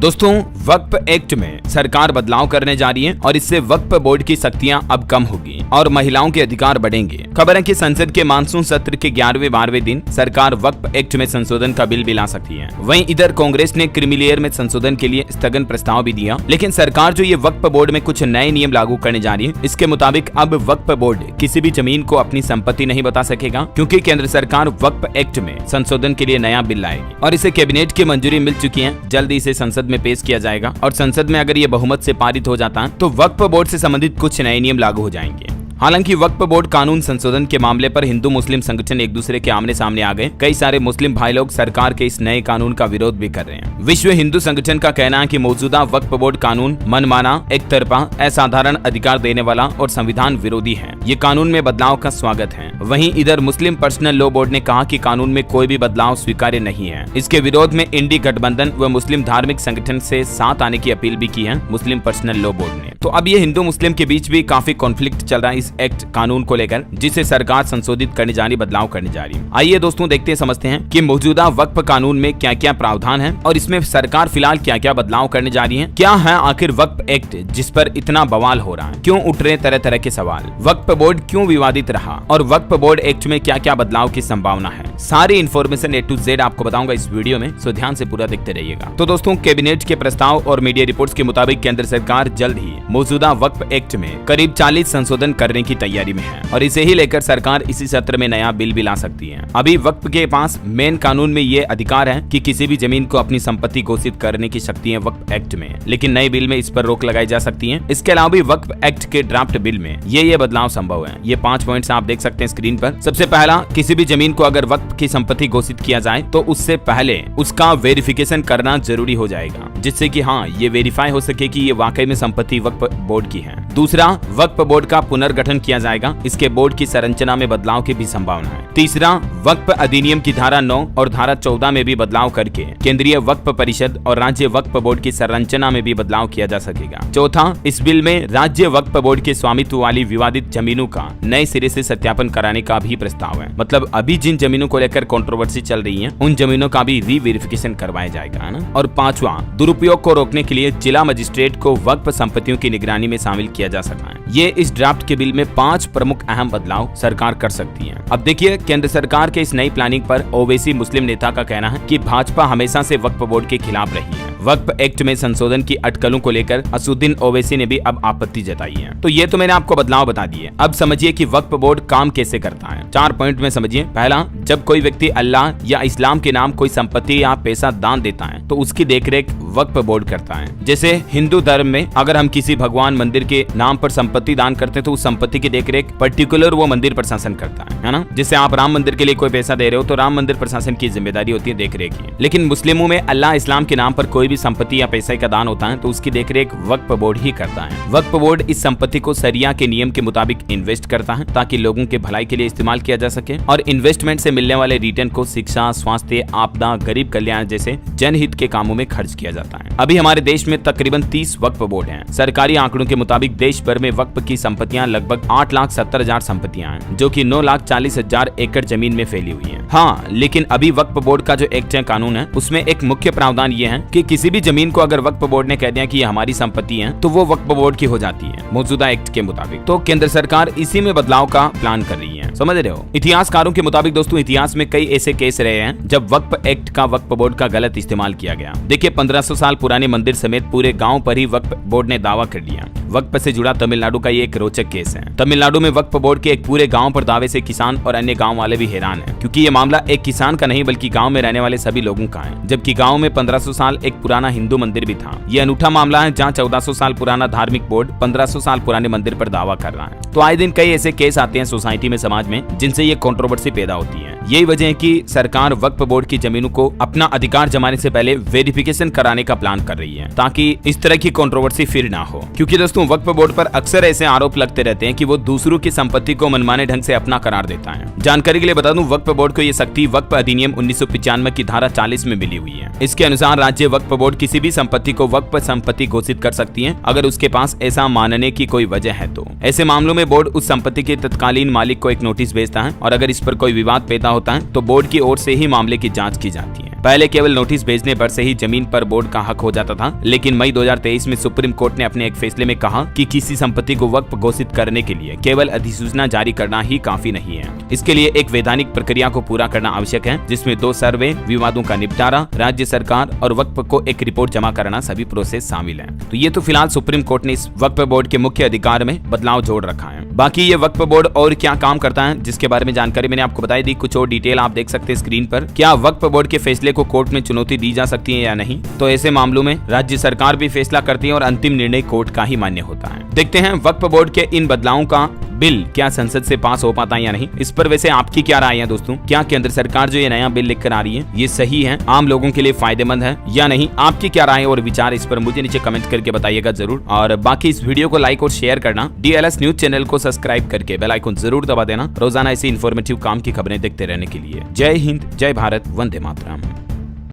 दोस्तों, वक्फ एक्ट में सरकार बदलाव करने जा रही है और इससे वक्फ बोर्ड की शक्तियां अब कम होगी और महिलाओं के अधिकार बढ़ेंगे। खबर है कि संसद के मानसून सत्र के 11वें-12वें दिन सरकार वक्फ एक्ट में संशोधन का बिल भी ला सकती है। वहीं इधर कांग्रेस ने क्रीमीलेयर में संशोधन के लिए स्थगन प्रस्ताव भी दिया, लेकिन सरकार जो ये वक्फ बोर्ड में कुछ नए नियम लागू करने जा रही है, इसके मुताबिक अब वक्फ बोर्ड किसी भी जमीन को अपनी संपत्ति नहीं बता सकेगा, क्योंकि केंद्र सरकार वक्फ एक्ट में संशोधन के लिए नया बिल लाएगी और इसे कैबिनेट की मंजूरी मिल चुकी है। जल्द इसे संसद में पेश किया जाएगा और संसद में अगर ये बहुमत से पारित हो जाता है तो वक्फ बोर्ड से संबंधित कुछ नए नियम लागू हो जाएंगे। हालांकि वक्फ बोर्ड कानून संशोधन के मामले पर हिंदू मुस्लिम संगठन एक दूसरे के आमने सामने आ गए। कई सारे मुस्लिम भाई लोग सरकार के इस नए कानून का विरोध भी कर रहे हैं। विश्व हिंदू संगठन का कहना है कि मौजूदा वक्फ बोर्ड कानून मनमाना, एक तरफा, असाधारण अधिकार देने वाला और संविधान विरोधी है। ये कानून में बदलाव का स्वागत है। वहीं इधर मुस्लिम पर्सनल लॉ बोर्ड ने कहा कि कानून में कोई भी बदलाव स्वीकार्य नहीं है। इसके विरोध में इंडी गठबंधन व मुस्लिम धार्मिक संगठन से साथ आने की अपील भी की है मुस्लिम पर्सनल लॉ बोर्ड ने। तो अब ये हिंदू मुस्लिम के बीच भी काफी कॉन्फ्लिक्ट चल रहा है इस एक्ट कानून को लेकर, जिसे सरकार संशोधित करने जा रही, बदलाव करने जा रही है। आइए दोस्तों देखते हैं, समझते हैं कि मौजूदा वक्फ कानून में क्या क्या प्रावधान है और इसमें सरकार फिलहाल क्या क्या बदलाव करने जा रही है। क्या है आखिर वक्फ एक्ट जिस पर इतना बवाल हो रहा है, क्यों उठ रहे तरह तरह के सवाल, वक्फ बोर्ड क्यों विवादित रहा और वक्फ बोर्ड एक्ट में क्या क्या बदलाव की संभावना है। सारी इन्फॉर्मेशन A to Z आपको बताऊंगा इस वीडियो में, सो ध्यान से पूरा देखते रहिएगा। तो दोस्तों, कैबिनेट के प्रस्ताव और मीडिया रिपोर्ट्स के मुताबिक केंद्र सरकार जल्द ही मौजूदा वक्फ एक्ट में करीब 40 संशोधन करने की तैयारी में है और इसे ही लेकर सरकार इसी सत्र में नया बिल भी ला सकती है। अभी वक्फ के पास मेन कानून में ये अधिकार है कि किसी भी जमीन को अपनी संपत्ति घोषित करने की शक्ति है वक्फ एक्ट में, लेकिन नए बिल में इस पर रोक लगाई जा सकती है। इसके अलावा भी वक्फ एक्ट के ड्राफ्ट बिल में ये बदलाव संभव है। ये 5 पॉइंट्स आप देख सकते हैं स्क्रीन पर। सबसे पहला, किसी भी जमीन को अगर वक्फ की संपत्ति घोषित किया जाए तो उससे पहले उसका वेरिफिकेशन करना जरूरी हो जाएगा, जिससे कि हाँ, ये वेरीफाई हो सके कि ये वाकई में संपत्ति वक्फ बोर्ड की है। दूसरा, वक्फ बोर्ड का पुनर्गठन किया जाएगा। इसके बोर्ड की संरचना में बदलाव की भी संभावना है। तीसरा, वक्फ अधिनियम की धारा 9 और धारा 14 में भी बदलाव करके केंद्रीय वक्फ परिषद और राज्य वक्फ बोर्ड की संरचना में भी बदलाव किया जा सकेगा। चौथा, इस बिल में राज्य वक्फ बोर्ड के स्वामित्व वाली विवादित जमीनों का नए सिरे से सत्यापन कराने का भी प्रस्ताव है। मतलब अभी जिन जमीनों को लेकर कंट्रोवर्सी चल रही है, उन जमीनों का भी रीवेरिफिकेशन करवाया जाएगा, है ना। और पांचवा, दुरुपयोग को रोकने के लिए जिला मजिस्ट्रेट को वक्फ संपत्तियों की निगरानी में शामिल किया जा सकता है। ये इस ड्राफ्ट के बिल में 5 प्रमुख अहम बदलाव सरकार कर सकती है। अब देखिए, केंद्र सरकार के इस नई प्लानिंग पर ओवैसी मुस्लिम नेता का कहना है कि भाजपा हमेशा से वक्फ बोर्ड के खिलाफ रही है। वक्फ एक्ट में संशोधन की अटकलों को लेकर असुद्दीन ओवैसी ने भी अब आपत्ति जताई है। तो ये तो मैंने आपको बदलाव बता दिए। अब समझिए कि वक्फ बोर्ड काम कैसे करता है। 4 पॉइंट में समझिए। पहला, जब कोई व्यक्ति अल्लाह या इस्लाम के नाम कोई संपत्ति या पैसा दान देता है तो उसकी देखरेख वक्फ बोर्ड करता है। जैसे हिंदू धर्म में अगर हम किसी भगवान मंदिर के नाम पर संपत्ति दान करते हैं तो उस संपत्ति की देखरेख पर्टिकुलर वो मंदिर प्रशासन करता है ना। जैसे आप राम मंदिर के लिए कोई पैसा दे रहे हो तो राम मंदिर प्रशासन की जिम्मेदारी होती है देखरेख की। लेकिन मुस्लिमों में अल्लाह इस्लाम के नाम पर कोई भी संपत्ति या पैसे का दान होता है तो उसकी देखरेख वक्फ बोर्ड ही करता है। वक्फ बोर्ड इस संपत्ति को शरिया के नियम के मुताबिक इन्वेस्ट करता है ताकि लोगों के भलाई के लिए इस्तेमाल किया जा सके और इन्वेस्टमेंट से मिलने वाले रिटर्न को शिक्षा, स्वास्थ्य, आपदा, गरीब कल्याण जैसे जनहित के कामों में खर्च किया जाता है। अभी हमारे देश में तकरीबन 30 वक्फ बोर्ड हैं। सरकारी आंकड़ों के मुताबिक देश भर में वक्फ की संपत्तियां लगभग 8,70,000 संपत्तियां हैं, जो कि 9,40,000 एकड़ जमीन में फैली हुई है। हाँ, लेकिन अभी वक्फ बोर्ड का जो एक्ट है, कानून है, उसमें एक मुख्य प्रावधान ये है कि किसी भी जमीन को अगर वक्फ बोर्ड ने कह दिया कि ये हमारी संपत्ति है तो वो वक्फ बोर्ड की हो जाती है मौजूदा एक्ट के मुताबिक। तो केंद्र सरकार इसी में बदलाव का प्लान कर रही है, समझ रहे हो। इतिहासकारों के मुताबिक दोस्तों, इतिहास में कई ऐसे केस रहे हैं जब वक्फ एक्ट का वक्फ बोर्ड का गलत इस्तेमाल किया गया। देखिए, 1500 साल पुराने मंदिर समेत पूरे गांव पर ही वक्फ बोर्ड ने दावा कर लिया। वक्फ से जुड़ा तमिलनाडु का ये एक रोचक केस है। तमिलनाडु में वक्फ बोर्ड के एक पूरे गांव पर दावे से किसान और अन्य गांव वाले भी हैरान हैं, क्योंकि ये मामला एक किसान का नहीं बल्कि गांव में रहने वाले सभी लोगों का है। जबकि गांव में 1500 साल एक पुराना हिंदू मंदिर भी था। ये अनूठा मामला है जहां 1400 साल पुराना धार्मिक बोर्ड 1500 साल पुराने मंदिर पर दावा कर रहा है। तो आए दिन कई ऐसे केस आते हैं सोसाइटी में, समाज में, जिनसे ये कंट्रोवर्सी पैदा होती है। यही वजह है कि सरकार वक्फ बोर्ड की जमीनों को अपना अधिकार जमाने से पहले वेरिफिकेशन कराने का प्लान कर रही है, ताकि इस तरह की कंट्रोवर्सी फिर ना हो। क्योंकि दोस्तों, वक्फ बोर्ड पर अक्सर ऐसे आरोप लगते रहते हैं कि वो दूसरों की संपत्ति को मनमाने ढंग से अपना करार देता है। जानकारी के लिए बता दूं, वक्फ बोर्ड को ये शक्ति वक्फ अधिनियम 1995 की धारा 40 में मिली हुई है। इसके अनुसार राज्य वक्फ बोर्ड किसी भी संपत्ति को वक्फ संपत्ति घोषित कर सकती है अगर उसके पास ऐसा मानने की कोई वजह है तो। ऐसे मामलों में बोर्ड उस संपत्ति के तत्कालीन मालिक को एक नोटिस भेजता है और अगर इस पर कोई विवाद पैदा होता है तो बोर्ड की ओर से ही मामले की जांच की जाती है। पहले केवल नोटिस भेजने पर से ही जमीन पर बोर्ड का हक हो जाता था, लेकिन मई 2023 में सुप्रीम कोर्ट ने अपने एक फैसले में कहा कि किसी संपत्ति को वक्फ घोषित करने के लिए केवल अधिसूचना जारी करना ही काफी नहीं है। इसके लिए एक वैधानिक प्रक्रिया को पूरा करना आवश्यक है, जिसमें 2 सर्वे, विवादों का निपटारा, राज्य सरकार और वक्फ को एक रिपोर्ट जमा कराना सभी प्रोसेस शामिल है। तो ये तो फिलहाल सुप्रीम कोर्ट ने इस वक्फ बोर्ड के मुख्य अधिकार में बदलाव जोड़ रखा है। बाकी ये वक्फ बोर्ड और क्या काम करता है, जिसके बारे में जानकारी मैंने आपको बताई दी, कुछ और डिटेल आप देख सकते हैं स्क्रीन पर। क्या वक्फ बोर्ड के फैसले को कोर्ट में चुनौती दी जा सकती है या नहीं, तो ऐसे मामलों में राज्य सरकार भी फैसला करती है और अंतिम निर्णय कोर्ट का ही मान्य होता है। देखते हैं वक्फ बोर्ड के इन बदलावों का बिल क्या संसद से पास हो पाता है या नहीं। इस पर वैसे आपकी क्या राय है दोस्तों? क्या केंद्र सरकार जो ये नया बिल लेकर आ रही है ये सही है, आम लोगों के लिए फायदेमंद है या नहीं? आपकी क्या राय और विचार इस पर मुझे नीचे कमेंट करके बताइएगा जरूर। और बाकी इस वीडियो को लाइक और शेयर करना, DLS न्यूज चैनल को सब्सक्राइब करके बेल आइकन जरूर दबा देना रोजाना ऐसी इन्फॉर्मेटिव काम की खबरें देखते रहने के लिए। जय हिंद, जय भारत, वंदे मातरम।